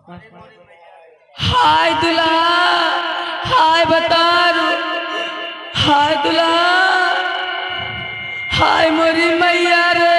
हाय दुल्हा, हाय बतारू, हाय दुल्हा, हाय मोरी मैया रे।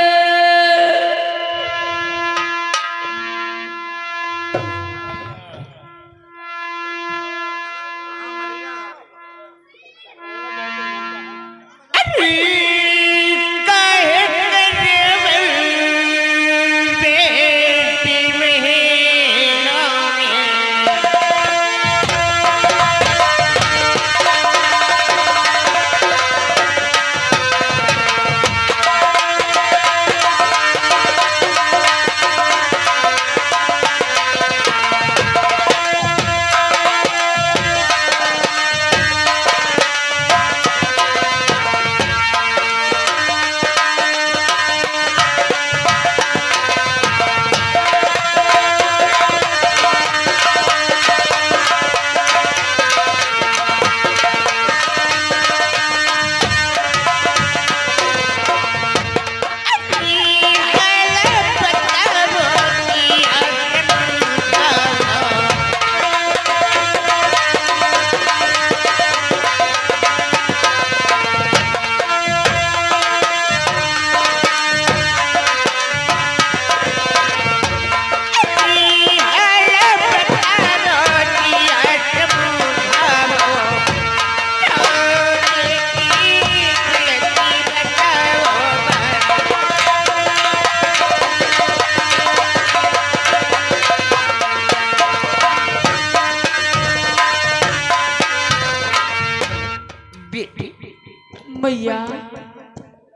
मैया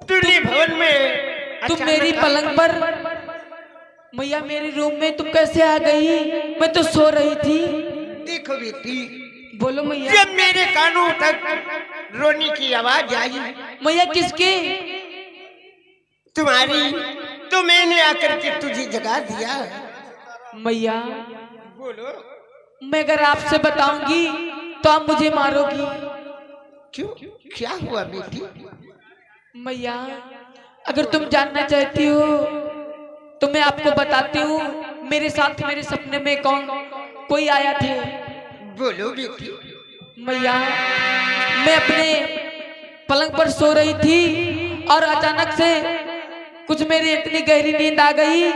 तुमने भवन में तुम मेरी पलंग पर, मैया मेरे रूम में तुम कैसे आ गई? मैं तो सो रही थी। देखो बेटी, बोलो मैया। जब मेरे कानों तक रोने की आवाज आई, मैया किसके? तुम्हारी, तो मैंने आकर के तुझे जगा दिया। मैया बोलो। मैं अगर आपसे बताऊंगी तो आप मुझे मारोगी। क्यों, क्या हुआ बेटी? मैया अगर तुम जानना चाहती हो तो मैं आपको बताती हूँ। मेरे साथ मेरे सपने में कोई आया थे। बोलो बेटी। मैया मैं अपने पलंग पर सो रही थी और अचानक से कुछ मेरी इतनी गहरी नींद आ गई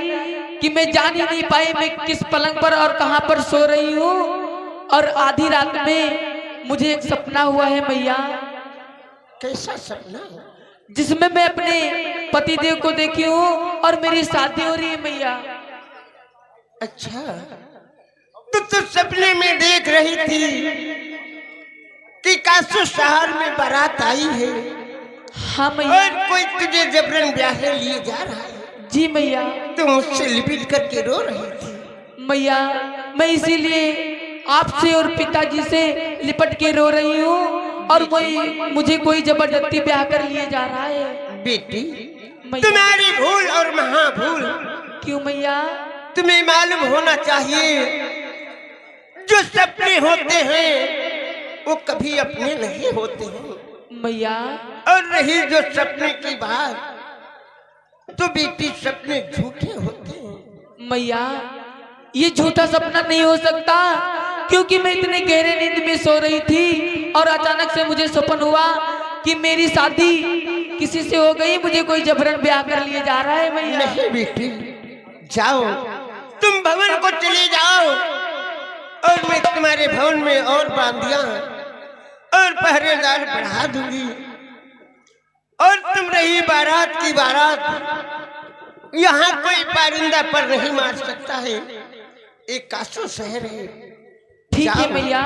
कि मैं जान ही नहीं पाई मैं किस पलंग पर और कहां पर सो रही हूँ। और आधी रात में मुझे एक सपना हुआ है मैया। कैसा सपना? जिसमें मैं अपने पतिदेव को देखी हूँ और मेरी शादी हो रही है मैया। अच्छा, तो सपने में देख रही थी कि कासू शहर में बारात आई है। हाँ मैया। और कोई तुझे जबरन ब्याहे लिए जा रहा है। जी मैया। तुम उससे लिपट करके रो रही थी। मैया मैं इसीलिए आपसे और पिताजी से लिपट के रो रही हूँ और मुझे कोई जबरदस्ती ब्याह कर लिए जा रहा है। बेटी तुम्हारी भूल और महाभूल। क्यों मैया? तुम्हें मालूम होना चाहिए जो सपने होते हैं वो कभी अपने नहीं होते हैं मैया। और रही जो सपने की बात, तो बेटी सपने झूठे होते हैं। मैया ये झूठा सपना नहीं हो सकता क्योंकि मैं इतने गहरे नींद में सो रही थी और अचानक से मुझे सपन हुआ कि मेरी शादी किसी से हो गई, मुझे कोई जबरन ब्याह कर लिए जा रहा है मैया। नहीं बेटी, जाओ तुम भवन को चले जाओ और मैं तुम्हारे भवन में और बांधियां और पहरेदार बढ़ा दूंगी। और तुम रही बारात की बारात, यहाँ कोई पारिंदा पर नहीं मार सकता है। एक कासू शहर है। ठीक है मैया।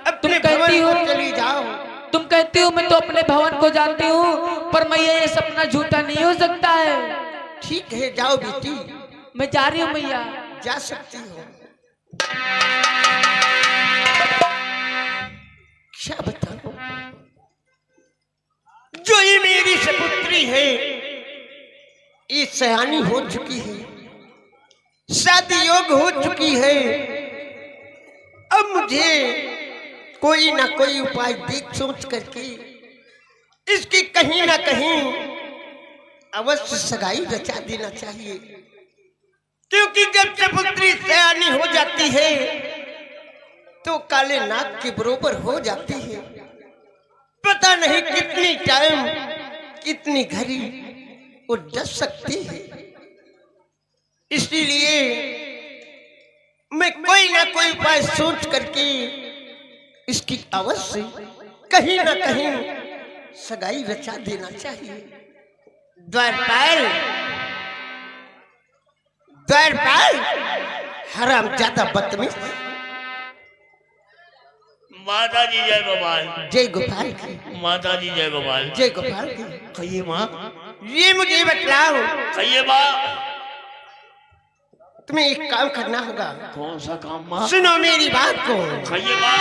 अपने भवन को चली जाओ। तुम कहती हो, मैं तो अपने भवन को जानती हूँ, पर मैया ये सपना झूठा नहीं हो सकता है। ठीक है जाओ बेटी। मैं जा रही हूँ मैया। जा सकती हो। क्या बताऊं, जो ये मेरी सपुत्री है ये सयानी हो चुकी है, शादी योग हो चुकी है। अब मुझे कोई ना कोई उपाय देख सोच करके इसकी कहीं ना कहीं अवश्य सगाई रचा देना चाहिए, क्योंकि क्योंकि जब से पुत्री सयानी हो जाती है तो काले नाग के बरोबर हो जाती है। पता नहीं कितनी टाइम कितनी घड़ी वो डस सकती है। इसीलिए मैं कोई ना कोई उपाय सोच करके इसकी अवश्य कहीं ना कहीं सगाई रचा देना चाहिए। द्वारपाल, द्वारपाल, हराम ज्यादा बदतमीज। माता जी जय गोपाल। जय गोपाल की। माता जी जय गोपाल। जय गोपाल की। कहिए माँ। ये मुझे बतलाओ। कहिए माँ। तुम्हें एक काम करना होगा। कौन सा काम माँ? सुनो मेरी बात को। कहिए माँ।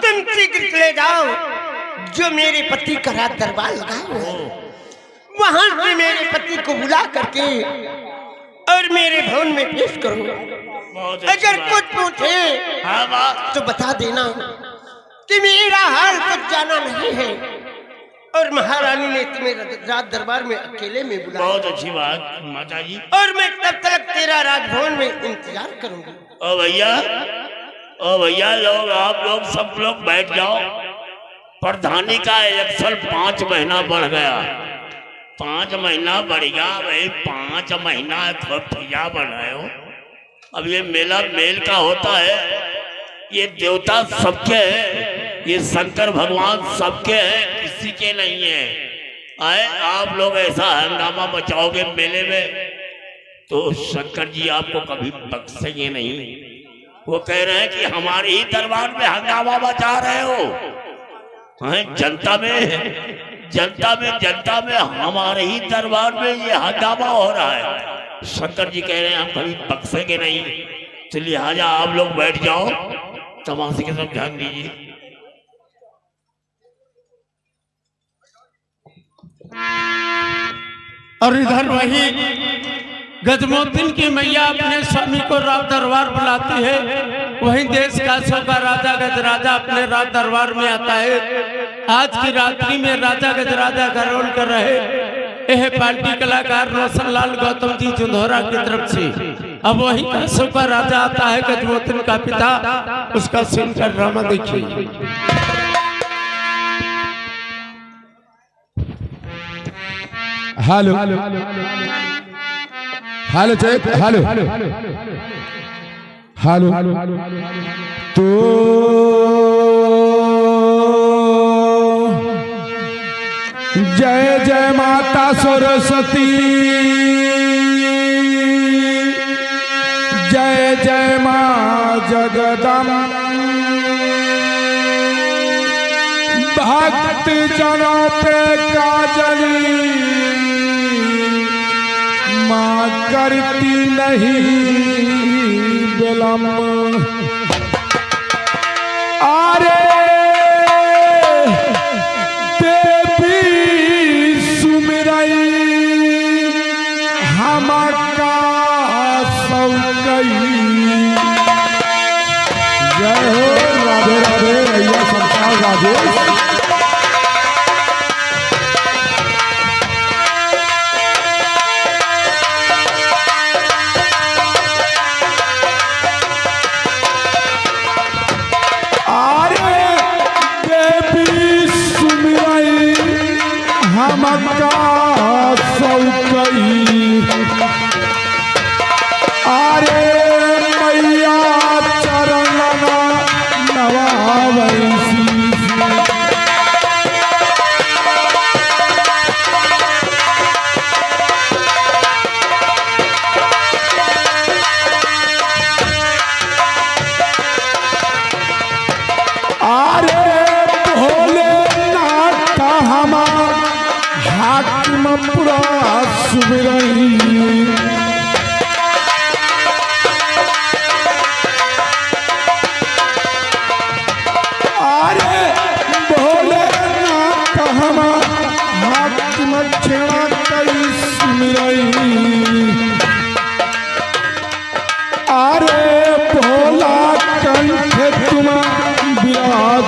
तुम शीघ्र चले जाओ। जो मेरे पति का रात दरबार लगा हुआ है वहां से मेरे पति को बुला करके और मेरे भवन में पेश करो। अगर कुछ पूछे तो बता देना कि मेरा हाल कुछ जाना नहीं है और महारानी ने तुम्हें रात दरबार में अकेले में बुलाया। बहुत अच्छी बात माता जी। और मैं तब तक तेरा राजभवन में इंतजार करूंगी। ओ भैया लोग, आप लोग सब लोग बैठ जाओ। प्रधानी का इलेक्शन 5 महीना बढ़ गया। 5 महीना बढ़ गया भाई। 5 महीना क्या बढ़ रहे हो? अब ये मेला मेल का होता है। ये देवता सबके है, ये शंकर भगवान सबके है, किसी के नहीं है। आए आप लोग ऐसा हंगामा मचाओगे मेले में तो शंकर जी आपको कभी बख्शेंगे नहीं। वो कह रहे हैं कि हमारे ही दरबार में हंगामा मचा रहे हो। जनता में हमारे ही दरबार में ये हंगामा हो रहा है। शंकर जी कह रहे हैं हम कभी बख्शेंगे नहीं। तो लिहाजा आप लोग बैठ जाओ, तमाशे के सब ध्यान दीजिए। और इधर वही गजमोतिन की मैया अपने स्वामी को रात दरबार बुलाती है। वहीं देश काशों का राजा गजराजा अपने रात दरबार में आता है। आज की रात्रि में राजा गजराजा का रोल कर रहे यह पार्टी कलाकार रोशन लाल गौतम जी चंदोरा की तरफ से। अब वही काशों का राजा आता है, गजमोतिन का पिता, उसका सीन का ड्रामा देखिए। Hello hello check hello hello तो जय जय माता सरस्वती, जय जय माँ जगदम्बा। भक्त जनों पे काजली माँ करती नहीं विलम्ब। अरे देवी सुमिरई हमका सब कई। जय हो राधे राधे भैया सरकार राजेश।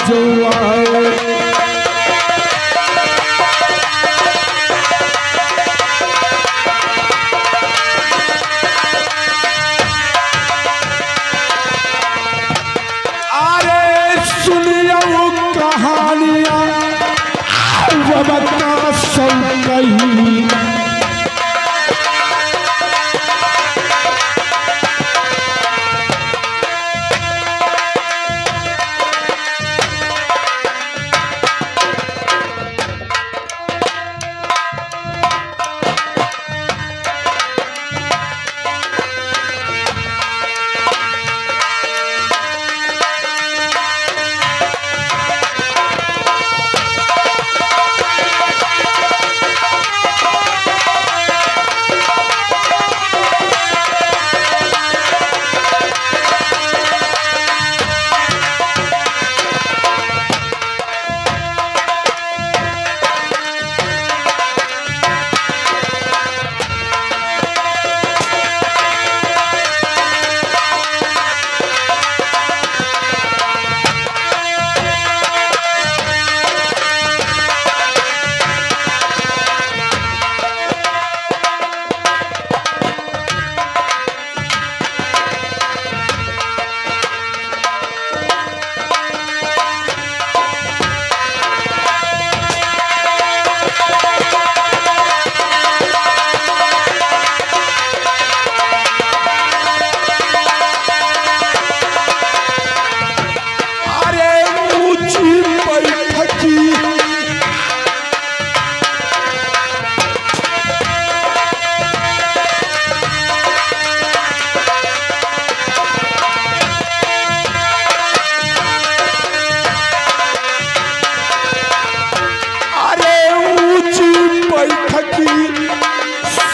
जो आए। अरे सुनियो कहानियां बता सुन गई।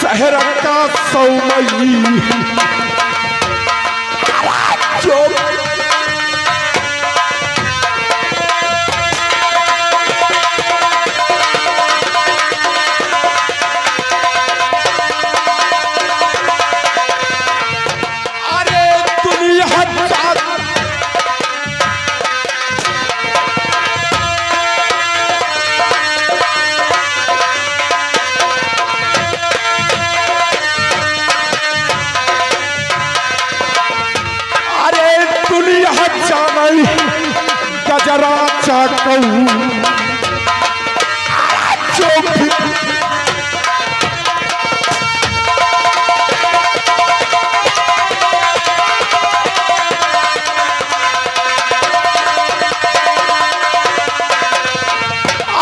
शहर का सौमई जो अरे दुनिया गजरा चाकू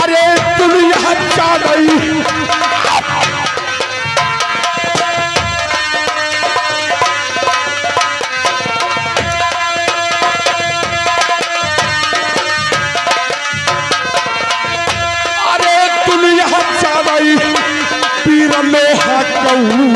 अरे दुनिया जा रही पीर लोहा कहूँ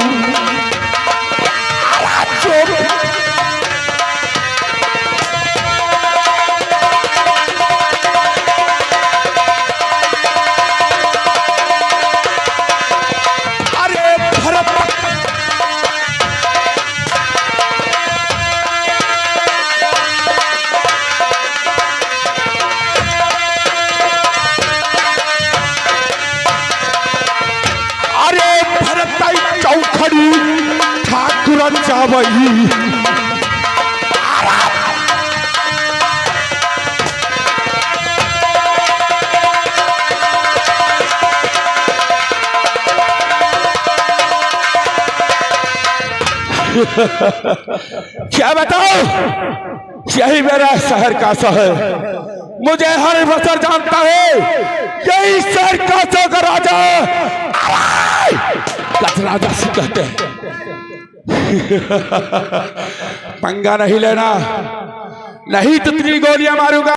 अरे भरत चौखड़ी ठाकुर चावई क्या बताओ, यही मेरा शहर का शहर, मुझे हर बसर जानता है, यही शहर का राजा राजा से कहते हैं। पंगा नहीं लेना, नहीं तो 3 गोलियां मारूंगा।